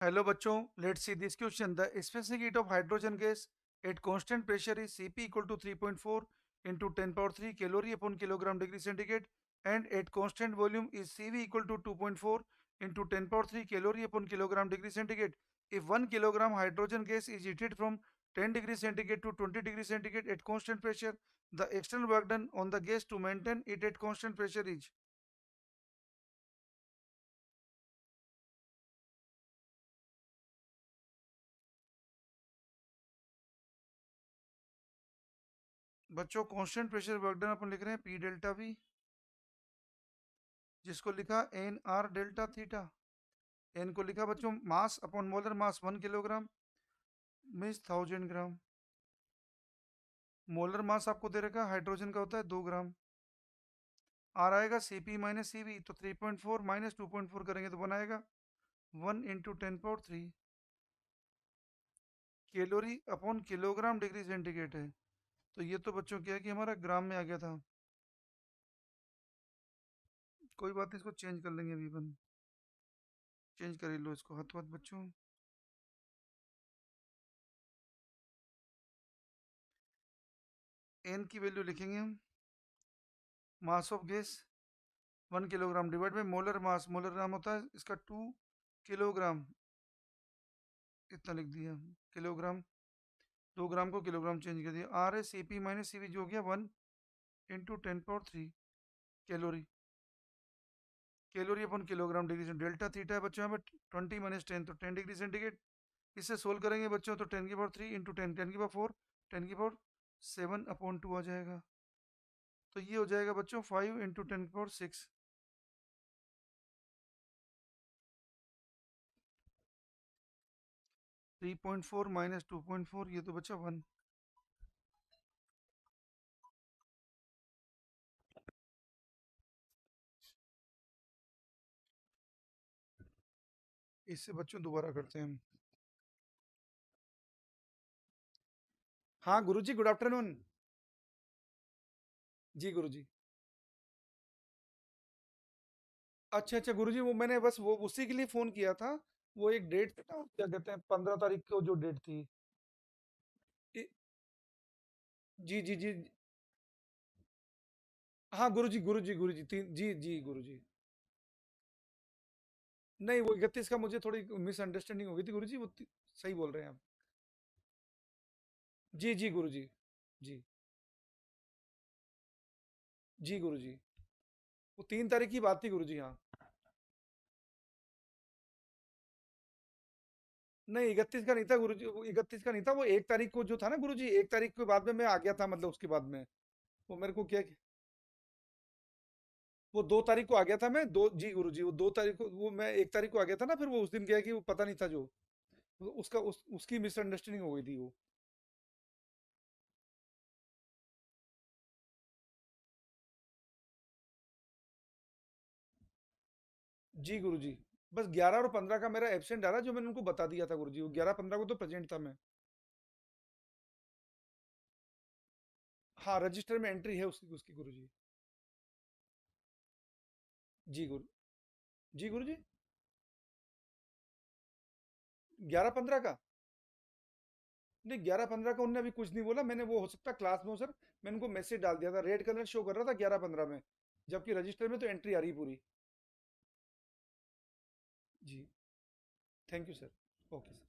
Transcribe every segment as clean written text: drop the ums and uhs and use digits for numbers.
Hello बच्चों, let's see this question. The specific heat of hydrogen gas at constant pressure is Cp equal to 3.4 into 10 power 3 calorie upon kilogram degree centigrade, and at constant volume is Cv equal to 2.4 into 10 power 3 calorie upon kilogram degree centigrade. If 1 kilogram hydrogen gas is heated from 10 degree centigrade to 20 degree centigrade at constant pressure, the external work done on the gas to maintain it at constant pressure is. बच्चों constant pressure work done अपन लिख रहे हैं P delta V, जिसको लिखा N R delta theta. N को लिखा बच्चों mass upon molar mass 1 kilogram means 1000 gram. Molar mass आपको दे रखा हाइड्रोजन का होता है 2 ग्राम। आर आएगा C P minus C V, तो 3.4 माइनस 2.4 करेंगे तो बनाएगा 1 × 10 power 3 calorie upon kilogram degree centigrade है। तो ये तो बच्चों क्या है कि हमारा ग्राम में आ गया था। कोई बात नहीं, इसको चेंज कर लेंगे अभी अपन। चेंज कर ही लो इसको हाथ हाथ बच्चों। एन की वैल्यू लिखेंगे हम, mass of gas 1 kilogram divide by molar mass. Molar gram होता है इसका 2 किलोग्राम, इतना लिख दिया किलोग्राम। 2 ग्राम को किलोग्राम चेंज कर दिया। आर है C P minus C V, जो हो गया 1 × 10 पावर 3 कैलोरी। कैलोरी अपन किलोग्राम डिग्री से डेल्टा थीटा है बच्चों यहाँ पे 20 - 10, तो 10 डिग्री सेंटीग्रेड। इससे सोल्व करेंगे बच्चों तो 10 की पावर 3 × 10, 10 की पावर 4, 10 की पावर 7/2 आ जाएगा। तो ये हो जाएगा बच्चों 5 × 10 की पावर 6। 3.4 माइनस 2.4, ये तो बच्चा 1। इससे बच्चों दोबारा करते हैं हम। हाँ गुरुजी, गुड आफ्टरनून। जी गुरुजी। अच्छा अच्छा गुरुजी, वो मैंने बस वो उसी के लिए फोन किया था। वो एक डेट थी ना, क्या कहते हैं, 15 तारीख को जो डेट थी। इ- जी जी जी। हाँ गुरुजी गुरुजी गुरुजी, तीन जी जी गुरुजी। नहीं, वो 31 का मुझे थोड़ी मिसअंडरस्टैंडिंग हो गई थी गुरुजी, सही बोल रहे हैं आप। जी जी गुरुजी। जी जी गुरुजी। वो 3 तारीख की बात थी गुरुजी, हाँ। नहीं 31 का नहीं था गुरुजी, वो 31 का नहीं था, वो 1 तारीख को जो था ना गुरुजी, 1 तारीख के बाद में मैं आ गया था, मतलब उसके बाद में। वो मेरे को क्या, वो 2 तारीख को आ गया था मैं, दो जी गुरुजी, वो 2 तारीख को, वो मैं 1 तारीख को आ गया था ना, फिर वो उस दिन क्या है कि वो पता नहीं था जो, उसका उसकी मिसअंडरस्टैंडिंग हो गई थी वो। जी गुरुजी। बस 11 और 15 का मेरा एब्सेंट आ रहा, जो मैंने उनको बता दिया था गुरुजी, वो 11-15 को तो प्रेजेंट था मैं। हाँ रजिस्टर में एंट्री है उसकी उसकी गुरुजी। जी गुरु। जी गुरुजी। 11-15 का। नहीं 11-15 का उन्होंने अभी कुछ नहीं बोला, मैंने वो हो सकता क्लास में हो सर। मैंने उनको मैसेज डाल दिया था, रेड कलर शो कर रहा था 11-15 में, जबकि रजिस्टर में तो एंट्री आ रही पूरी। जी। Thank you sir. Okay sir.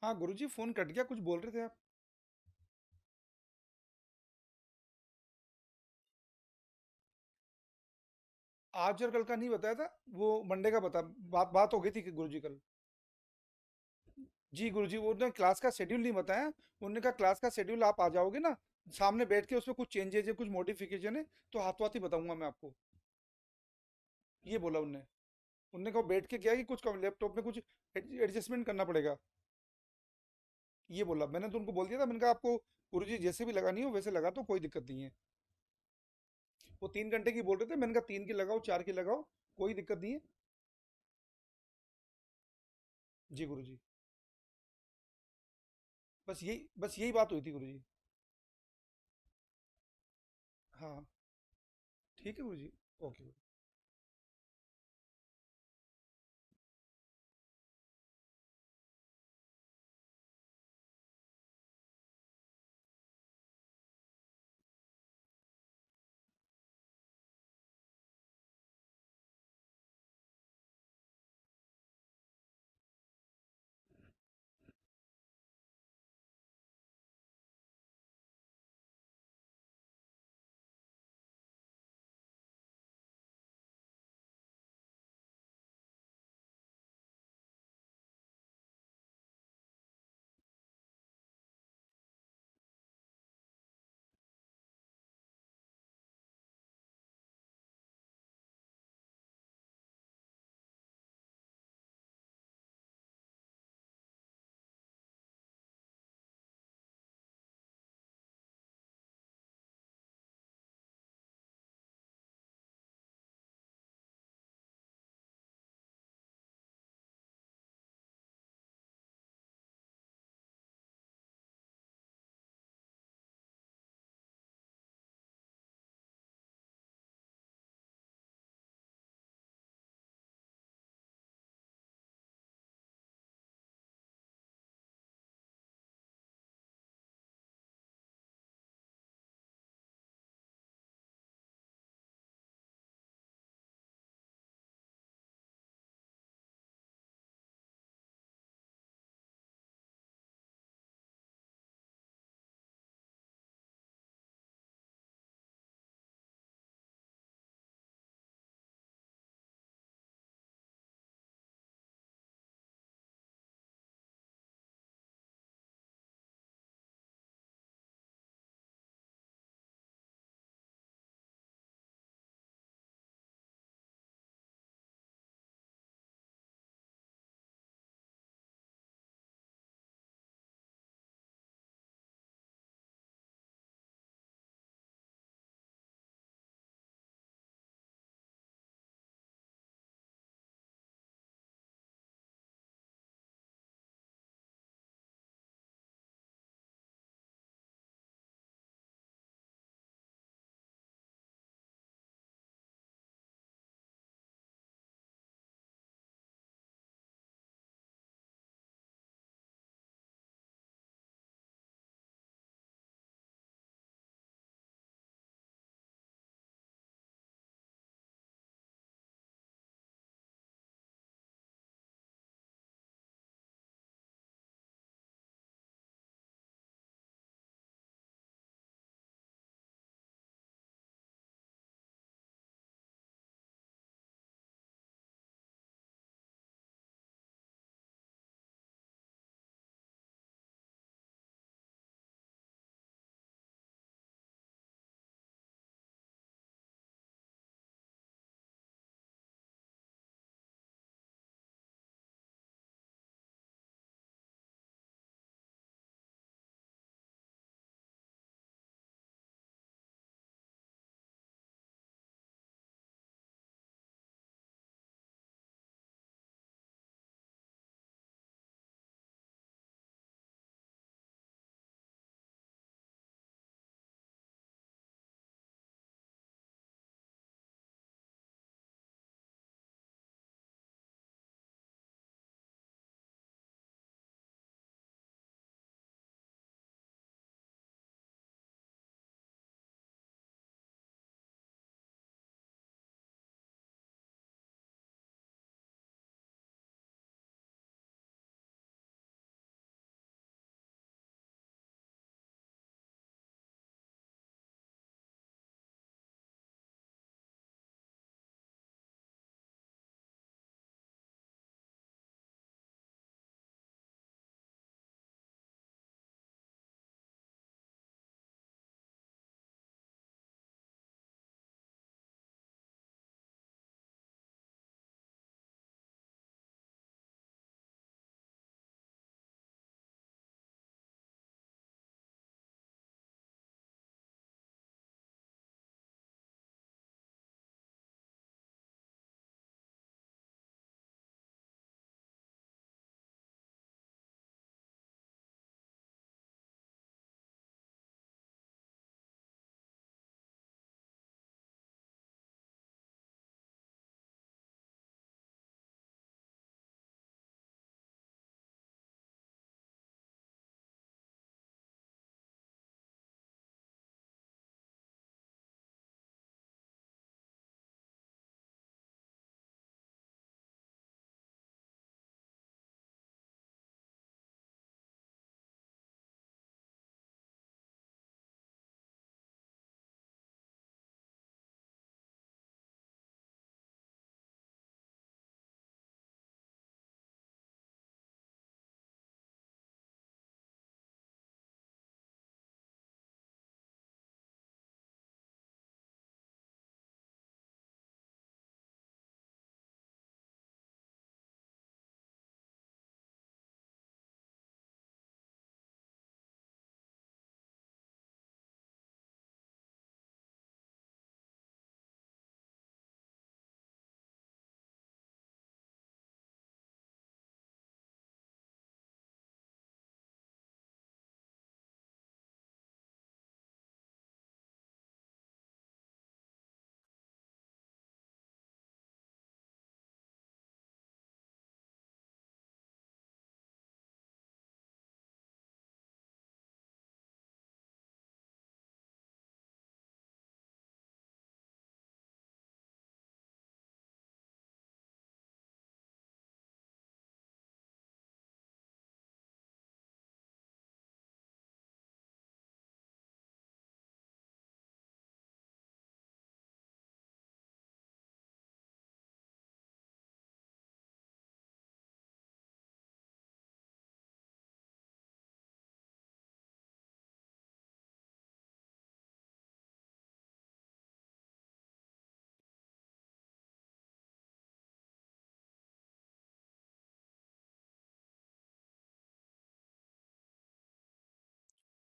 हाँ गुरुजी, फोन कट गया, कुछ बोल रहे थे आप? आज और कल का नहीं बताया था, वो मंडे का बता, बात बात हो गई थी कि गुरुजी कल। जी गुरुजी, वो ने क्लास का शेड्यूल नहीं बताया। उन्होंने कहा क्लास का शेड्यूल आप आ जाओगे ना, सामने बैठ के उसमें कुछ चेंजेज है, कुछ मॉडिफिकेशन है, तो हाथों हाथ ही बताऊंगा मैं आपको। ये बोला उनने। उनने कहा बैठ के क्या है कि कुछ लैपटॉप में कुछ एडजस्टमेंट करना पड़ेगा। ये बोला, मैंने तो उनको बोल दिया था, मैंने कहा आपको गुरुजी जैसे भी लगानी हो वैसे लगा, तो कोई दिक्कत नहीं है। वो 3 घंटे की बोल रहे थे, मैंने कहा 3 की लगाओ, 4 की लगाओ, कोई दिक्कत नहीं है। जी गुरुजी। बस यही बात हुई थी गुरुजी। हाँ। ठीक है गुरुजी। Okay.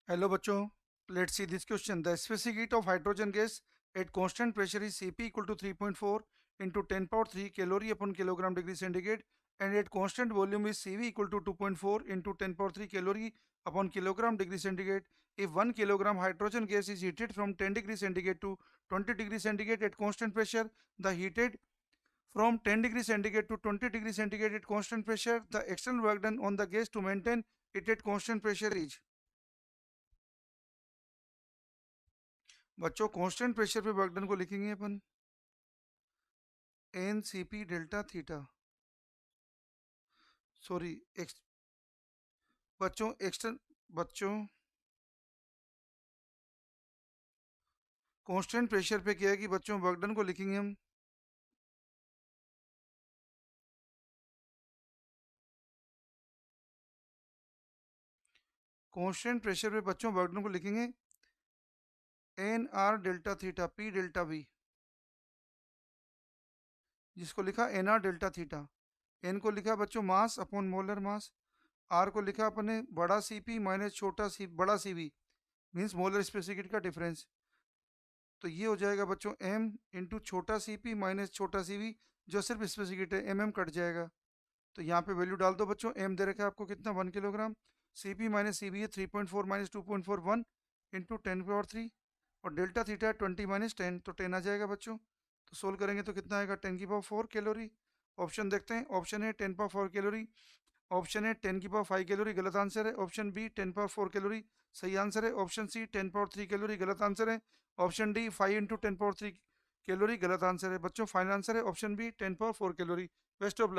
Hello bachcho, let's see this question. The specific heat of hydrogen gas at constant pressure is Cp equal to 3.4 into 10 power 3 calorie upon kilogram degree centigrade, and at constant volume is Cv equal to 2.4 into 10 power 3 calorie upon kilogram degree centigrade. If 1 kilogram hydrogen gas is heated from 10 degree centigrade to 20 degree centigrade at constant pressure, the heated from 10 degree centigrade to 20 degree centigrade at constant pressure, the external work done on the gas to maintain it at constant pressure is। बच्चों constant pressure पे work done को लिखेंगे अपन N C P delta theta, sorry बच्चों extern बच्चों constant pressure पे क्या है कि बच्चों वर्क डन को लिखेंगे हम कांस्टेंट प्रेशर पे बच्चों वर्क डन को लिखेंगे N R delta theta P delta V, जिसको लिखा N R delta theta. N को लिखा बच्चों mass upon molar mass, R को लिखा अपने बड़ा सी पी माइनस छोटा सी बड़ा सी वी, मीन्स मोलर स्पेसिफिक का डिफरेंस। तो ये हो जाएगा बच्चों एम इंटू छोटा सी पी माइनस छोटा सी वी, जो सिर्फ स्पेसिफिक है एम कट जाएगा। तो यहाँ पे वैल्यू डाल दो बच्चों, एम दे रखा है आपको कितना 1 kilogram, C P minus C B है 3.4 माइनस 2.4 1 इंटू 10 पावर 3, और डेल्टा थीटा है 20 माइनस 10, तो 10 आ जाएगा बच्चों। तो सोल्व करेंगे तो कितना आएगा 10 की पावर 4 कैलोरी। ऑप्शन देखते हैं, ऑप्शन है 10 पावर 4 कैलोरी, ऑप्शन है 10 की पावर 5 कैलोरी, गलत आंसर है। ऑप्शन बी 10 पावर 4 कैलोरी सही आंसर है। ऑप्शन सी 10 पावर 3 कैलोरी गलत आंसर है। Option D 5 into 10 power 3 calorie गलत आंसर है। बच्चों फाइनल आंसर है option B 10 power 4 calorie. Best of luck.